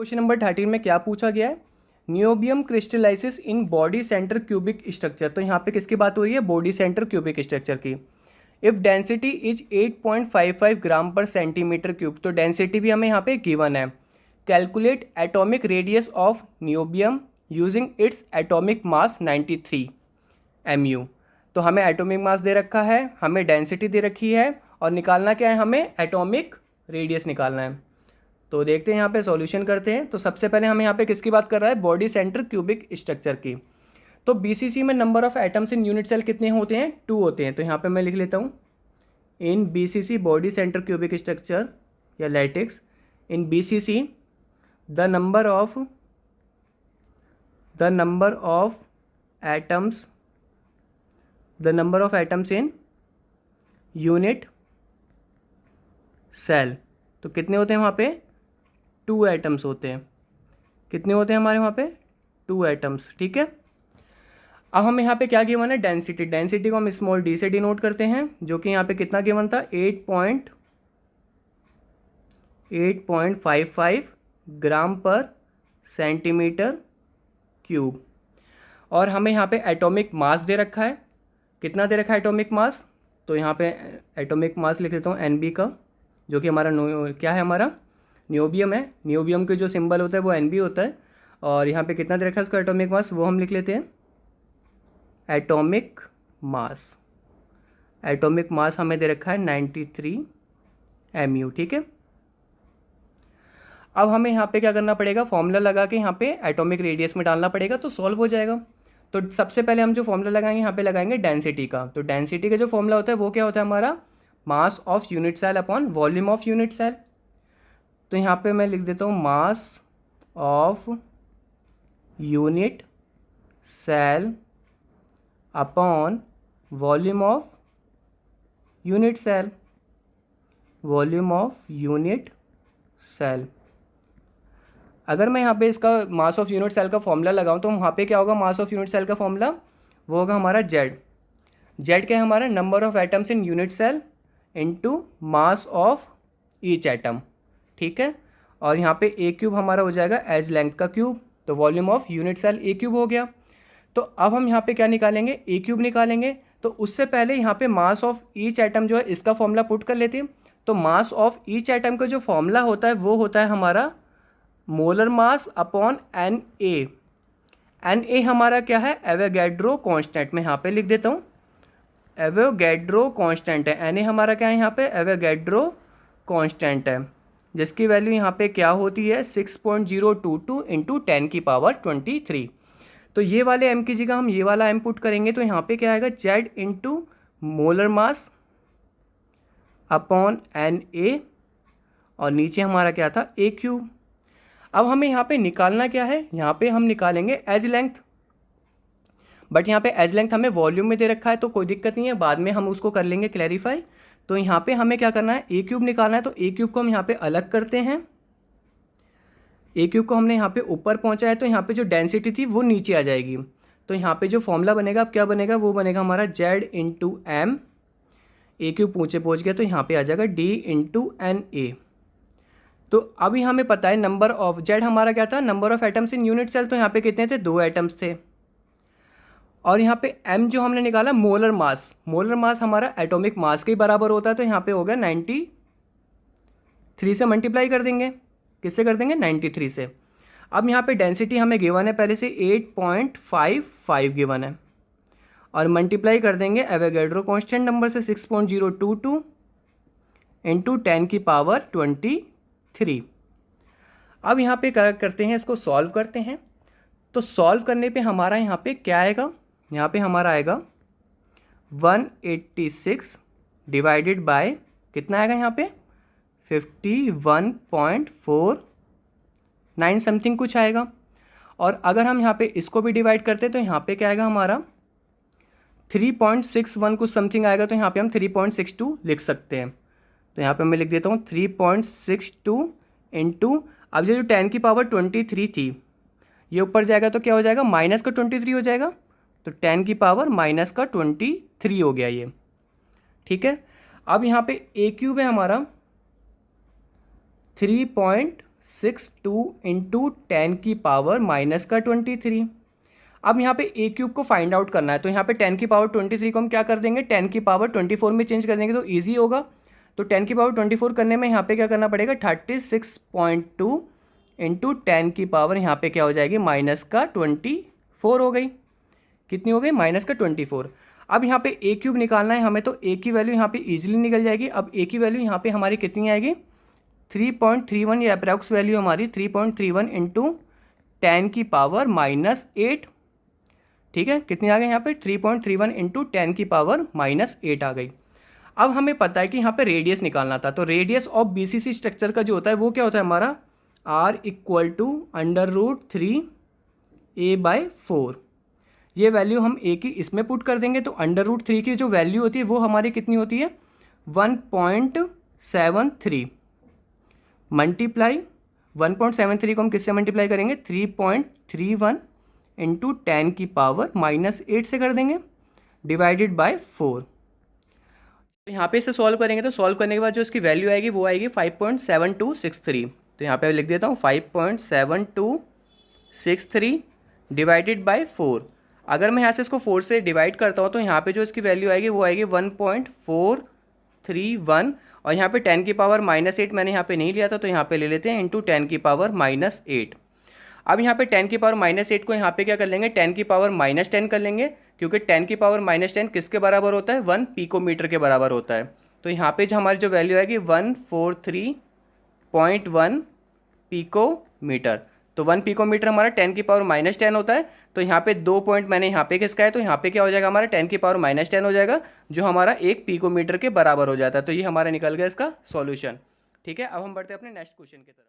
Question number 13 में क्या पूछा गया है, niobium crystallises in body centre cubic structure. तो यहाँ पे किसकी बात हो रही है, बॉडी सेंटर क्यूबिक स्ट्रक्चर की। If density is 8.55 gram per centimetre cube, तो डेंसिटी भी हमें यहाँ पे गिवन है। Calculate atomic radius of niobium using its atomic mass 93 mu। तो हमें एटॉमिक मास दे रखा है, हमें डेंसिटी दे रखी है, और निकालना क्या है, हमें एटॉमिक रेडियस निकालना है। तो देखते हैं यहाँ पे सॉल्यूशन करते हैं। तो सबसे पहले हमें यहाँ पे किसकी बात कर रहा है, बॉडी सेंटर क्यूबिक स्ट्रक्चर की। तो बीसीसी में number of atoms in unit cell कितने होते हैं, 2 होते हैं। तो यहाँ पे मैं लिख लेता हूँ, in BCC body centre cubic structure या lattice, in BCC the number of atoms in unit cell. तो कितने होते हैं वहाँ पे, 2 एटम्स होते हैं। कितने होते हैं हमारे वहाँ पे, 2 एटम्स। ठीक है, अब हमें यहाँ पे क्या गिवन है, डेंसिटी। डेंसिटी को हम स्मॉल डी से डिनोट करते हैं, जो कि यहाँ पे कितना गिवन था, 8.55 ग्राम पर सेंटीमीटर क्यूब। और हमें यहाँ पे एटॉमिक मास दे रखा है, कितना दे रखा है एटॉमिक मास। तो यहाँ पे एटॉमिक मास लिख देता हूँ NB का, जो कि हमारा क्या है, हमारा नियोबियम है। नियोबियम के जो सिंबल होता है वो NB होता है। और यहाँ पे कितना दे रखा है उसका एटॉमिक मास, वो हम लिख लेते हैं एटॉमिक मास। एटॉमिक मास हमें दे रखा है 93 mu। ठीक है, अब हमें यहाँ पे क्या करना पड़ेगा, फॉर्मूला लगा के यहाँ पे एटॉमिक रेडियस में डालना पड़ेगा, तो सॉल्व हो जाएगा। तो सबसे पहले हम जो फॉर्मूला लगाएंगे, यहाँ पे लगाएंगे डेंसिटी का। तो डेंसिटी का जो फॉर्मूला होता है वो क्या होता है, हमारा mass of unit cell upon volume of unit cell. तो यहाँ पे मैं लिख देता हूँ mass of unit cell upon volume of unit cell, volume of unit cell. अगर मैं यहाँ पे इसका मास ऑफ यूनिट सेल का फॉर्मूला लगाऊँ, तो वहाँ पे क्या होगा, मास ऑफ यूनिट सेल का फॉर्मूला वो होगा हमारा Z। Z क्या है हमारा, number of atoms in unit cell into mass of each atom. ठीक है, और यहाँ पे A क्यूब हमारा हो जाएगा एज लेंथ का क्यूब, तो volume of unit cell A cube हो गया। तो अब हम यहाँ पे क्या निकालेंगे, A क्यूब निकालेंगे। तो उससे पहले यहाँ पे मास ऑफ ईच एटम जो है इसका फॉर्मूला पुट कर लेते हैं। तो मास ऑफ ईच एटम का जो फॉर्मूला होता है वो होता है हमारा molar mass upon Na। Na हमारा क्या है, एवोगैड्रो कांस्टेंट। मैं यहाँ पे लिख देता हूँ एवोगैड्रो कांस्टेंट है। Na हमारा क्या है, यहाँ पे एवोगैड्रो कांस्टेंट है, जिसकी वैल्यू यहाँ पे क्या होती है, 6.022 इंटू 10 की पावर 23। तो ये वाले m की जगह हम ये वाला m पुट करेंगे, तो यहाँ पे क्या आएगा, Z into molar mass upon Na, और नीचे हमारा क्या था, A क्यूब। अब हमें यहाँ पे निकालना क्या है, यहाँ पे हम निकालेंगे एज लेंथ। बट यहाँ पे एज लेंथ हमें वॉल्यूम में दे रखा है, तो कोई दिक्कत नहीं है, बाद में हम उसको कर लेंगे क्लैरिफाई। तो यहाँ पे हमें क्या करना है, A क्यूब निकालना है। तो A क्यूब को हम यहाँ पे अलग करते हैं। A क्यूब को हमने यहाँ पे ऊपर पहुँचाया, तो यहाँ पे जो डेंसिटी थी वो नीचे आ जाएगी। तो यहाँ पे जो फॉर्मूला बनेगा, अब क्या बनेगा, वो बनेगा हमारा Z into M। A cube ऊँचे पहुँच गया, तो यहाँ पे आ जाएगा D इंटू NA। तो अभी हमें पता है नंबर ऑफ Z हमारा क्या था, number of atoms in unit cell. तो यहाँ पे कितने थे, 2 एटम्स थे। और यहाँ पे M जो हमने निकाला मोलर मास, मोलर मास हमारा एटॉमिक मास के बराबर होता है। तो यहाँ पे हो गया 93 से मल्टीप्लाई कर देंगे, किससे कर देंगे, 93 से। अब यहाँ पे डेंसिटी हमें गिवन है पहले से 8.55 गिवन है, और मल्टीप्लाई कर देंगे एवोगैड्रो कांस्टेंट नंबर से 6.022 इंटू 10 की पावर 23। अब यहाँ पे करते हैं, इसको सॉल्व करते हैं। तो सॉल्व करने पे हमारा यहाँ पे क्या आएगा, यहाँ पे हमारा आएगा 186 डिवाइडेड बाय कितना आएगा, यहाँ पे 51.49 समथिंग कुछ आएगा। और अगर हम यहाँ पे इसको भी डिवाइड करते हैं, तो यहाँ पे क्या आएगा हमारा 3.61 कुछ समथिंग आएगा। तो यहाँ पे हम 3.62 लिख सकते हैं। तो यहाँ पे मैं लिख देता हूँ 3.62 इंटू, अब ये जो 10 की पावर 23 थी, ये ऊपर जाएगा तो क्या हो जाएगा, माइनस का 23 हो जाएगा। तो 10 की पावर माइनस का 23 हो गया ये। ठीक है, अब यहाँ पे A क्यूब है हमारा 6.62 इंटू 10 की पावर माइनस का 23। अब यहाँ पे ए क्यूब को फाइंड आउट करना है, तो यहाँ पे 10 की पावर 23 को हम क्या कर देंगे, 10 की पावर 24 में चेंज कर देंगे तो ईजी होगा। तो 10 की पावर 24 करने में यहाँ पे क्या करना पड़ेगा, 36.2 इंटू 10 की पावर यहाँ पे क्या हो जाएगी, माइनस का 24 हो गई। कितनी हो गई, माइनस का 24। अब यहाँ पे ए क्यूब निकालना है हमें, तो ए की वैल्यू यहाँ पे इजीली निकल जाएगी। अब ए की वैल्यू यहाँ पे हमारी कितनी आएगी, 3.31, ये अप्रॉक्स वैल्यू हमारी 3.31 इंटू 10 की पावर -8। ठीक है, कितनी आ गई यहाँ पे, 3.31 इंटू 10 की पावर -8 आ गई। अब हमें पता है कि यहाँ पे रेडियस निकालना था, तो रेडियस ऑफ बीसीसी स्ट्रक्चर का जो होता है वो क्या होता है हमारा, r = √3a/4। ये वैल्यू हम a की इसमें पुट कर देंगे, तो √3 की जो वैल्यू होती है वो हमारी कितनी होती है, 1.73 मल्टीप्लाई 1.73 को हम किससे मल्टीप्लाई करेंगे, 3.31 इंटू 10 की पावर -8 से कर देंगे, डिवाइडेड बाय 4। तो यहाँ पे इसे सॉल्व करेंगे, तो सॉल्व करने के बाद जो इसकी वैल्यू आएगी वो आएगी 5.7263। तो यहाँ पे लिख देता हूँ 5.7263 डिवाइडेड बाय 4। अगर मैं यहाँ से इसको 4 से डिवाइड करता हूँ तो यहाँ पे जो इसकी वैल्यू आएगी वो आएगी 1.431, और यहाँ पे 10 की पावर -8 मैंने यहाँ पे नहीं लिया था, तो यहाँ पे ले लेते हैं इंटू 10 की पावर -8। अब यहाँ पे 10 की पावर -8 को यहाँ पे क्या कर लेंगे, 10 की पावर -10 कर लेंगे, क्योंकि 10 की पावर -10 किसके बराबर होता है, 1 पिकोमीटर के बराबर होता है। तो यहाँ पे जो हमारी जो वैल्यू आएगी 143.1 पिकोमीटर। तो 1 पिकोमीटर हमारा 10 की पावर -10 होता है। तो यहाँ पे 2 पॉइंट मैंने यहाँ पे किसका है, तो यहाँ पे क्या हो जाएगा हमारा 10 की पावर -10 हो जाएगा, जो हमारा 1 पिकोमीटर के बराबर हो जाता है। तो ये हमारा निकल गया इसका सॉल्यूशन। ठीक है, अब हम बढ़ते हैं अपने नेक्स्ट क्वेश्चन की तरफ।